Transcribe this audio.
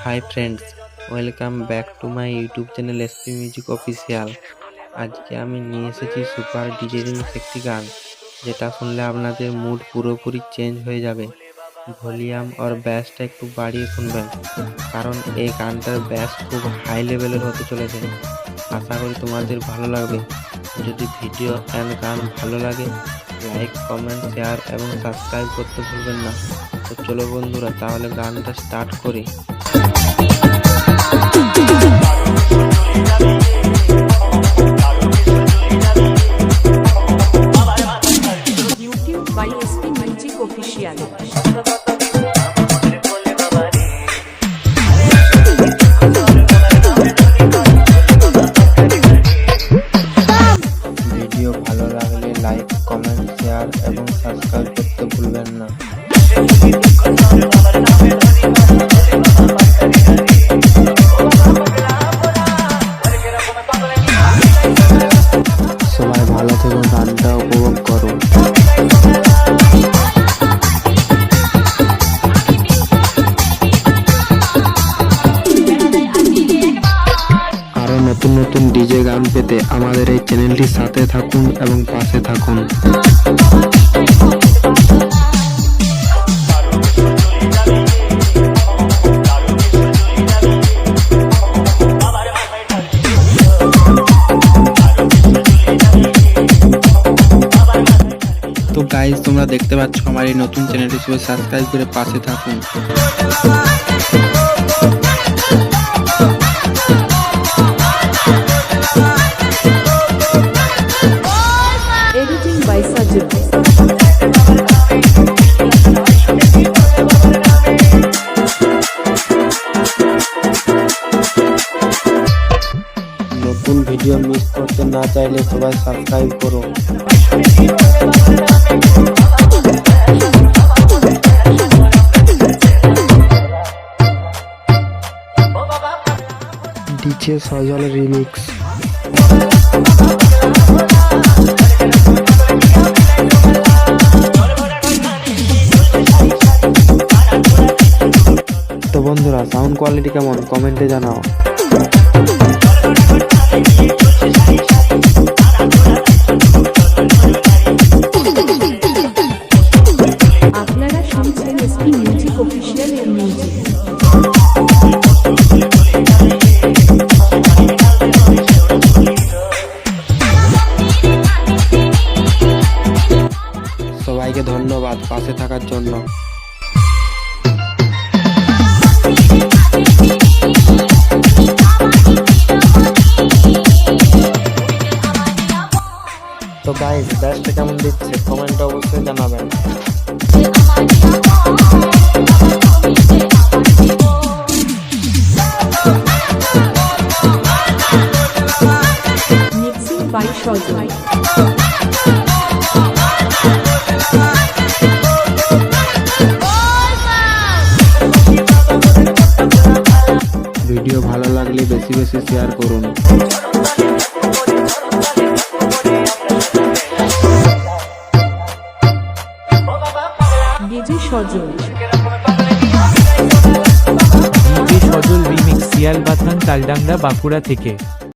Hi friends, welcome back to my YouTube channel SP music official. আজকে আমি নিয়ে এসেছি সুপার ডিজে রিমিক্স একটি গান, যেটা শুনলে আপনাদের মুড পুরোপুরি চেঞ্জ হয়ে যাবে। ভলিউম আর ব্যাসটা একটু বাড়িয়ে শুনবেন, কারণ এই গানটার ব্যাস খুব হাই লেভেলের হতে চলেছে। আশা করি তোমাদের ভালো লাগবে। যদি ভিডিও অ্যান্ড গান ভালো লাগে, লাইক, কমেন্ট, শেয়ার এবং সাবস্ক্রাইব করতে ভুলবেন না। তো চলো বন্ধুরা, তাহলে গানটা স্টার্ট করি। YouTube by SP Music Official. Video ভালো লাগলে লাইক, কমেন্ট, শেয়ার এবং সাবস্ক্রাইব করতে ভুলবেন না। সবাই ভালো থেকো, গানটা উপভোগ করো। আরো নতুন নতুন ডিজে গান পেতে আমাদের এই চ্যানেলটির সাথে থাকুন এবং পাশে থাকুন। তো গাইজ, তোমরা দেখতে পাচ্ছ আমার এই নতুন চ্যানেলটি, সবাই সাবস্ক্রাইব করে পাশে থাকুন। Editing by Sajid. নতুন ভিডিও মিস করতে না চাইলে সবাই সাবস্ক্রাইব করো। ডিজে সজল রিমিক্স। তো বন্ধুরা, সাউন্ড কোয়ালিটি কেমন কমেন্টে জানাও। আপনারা শুনছেন SP Music Official এর মিউজিক। সবাইকে ধন্যবাদ পাশে থাকার জন্য। তো গাইস, ব্যাসটা কেমন দিচ্ছে কমেন্টে অবশ্যই জানাবেন। Mixing by Sajid. ভিডিও ভালো লাগলে বেশি বেশি শেয়ার করুন। DJ Sajid. DJ সজল রিমিক্স, শিয়ালবাথান, তালডাংরা, বাঁকুড়া থেকে।